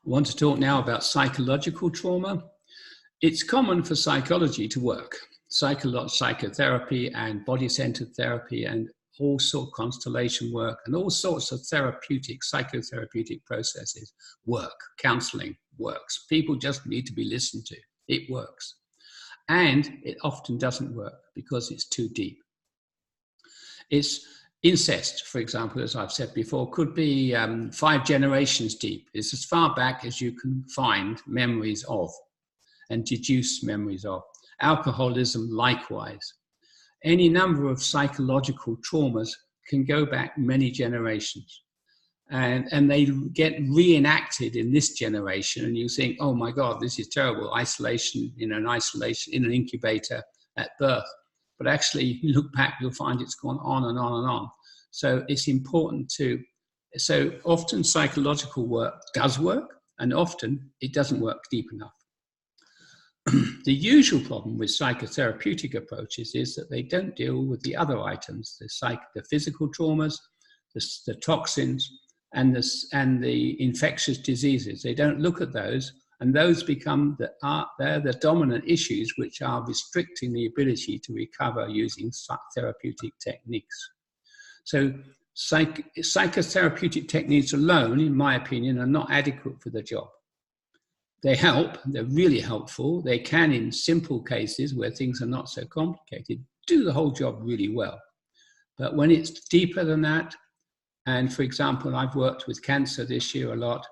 I want to talk now about psychological trauma. It's common for psychology to work, psychotherapy and body-centered therapy and all sorts of constellation work and all sorts of psychotherapeutic processes work. Counseling works. People just need to be listened to. It works. And it often doesn't work because it's too deep. It's incest, for example, as I've said before, could be 5 generations deep. It's as far back as you can find memories of and deduce memories of. Alcoholism, likewise. Any number of psychological traumas can go back many generations. And they get reenacted in this generation, and you think, oh my God, this is terrible. Isolation in an incubator at birth. But actually, you look back, you'll find it's gone on and on and on. So it's important so often psychological work does work, and often it doesn't work deep enough. The usual problem with psychotherapeutic approaches is that they don't deal with the other items, the physical traumas, the toxins, and the infectious diseases. They don't look at those, and those become they're the dominant issues which are restricting the ability to recover using therapeutic techniques. So psychotherapeutic techniques alone, in my opinion, are not adequate for the job. They help, they're really helpful. They can, in simple cases where things are not so complicated, do the whole job really well. But when it's deeper than that, and for example, I've worked with cancer this year a lot,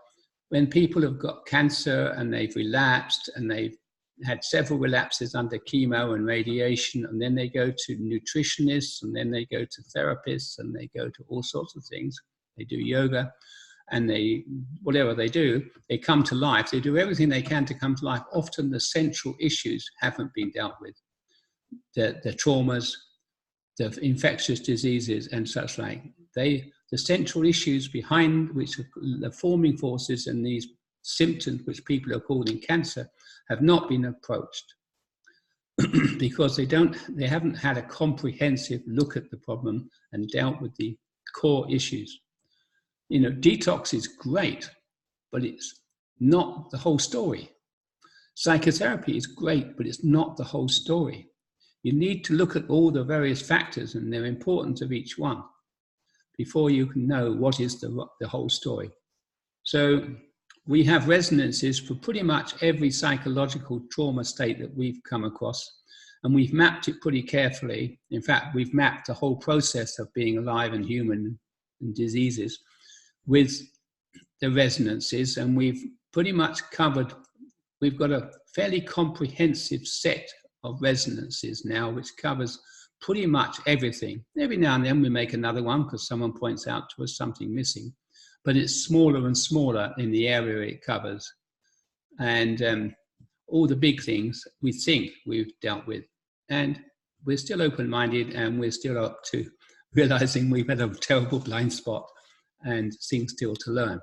when people have got cancer and they've relapsed and they've had several relapses under chemo and radiation, and then they go to nutritionists, and then they go to therapists, and they go to all sorts of things. They do yoga, and whatever they do, they come to life. They do everything they can to come to life. Often the central issues haven't been dealt with. The traumas, the infectious diseases and such like. The central issues behind which are the forming forces and these symptoms which people are calling cancer have not been approached because they haven't had a comprehensive look at the problem and dealt with the core issues. Detox is great, but it's not the whole story. Psychotherapy is great, but it's not the whole story. You need to look at all the various factors and the importance of each one before you can know what is the whole story. So we have resonances for pretty much every psychological trauma state that we've come across, and we've mapped it pretty carefully. In fact, we've mapped the whole process of being alive and human and diseases with the resonances, and we've pretty much we've got a fairly comprehensive set of resonances now, which covers pretty much everything. Every now and then we make another one because someone points out to us something missing, but it's smaller and smaller in the area it covers. And all the big things we think we've dealt with. And we're still open-minded, and we're still up to realizing we've had a terrible blind spot and things still to learn.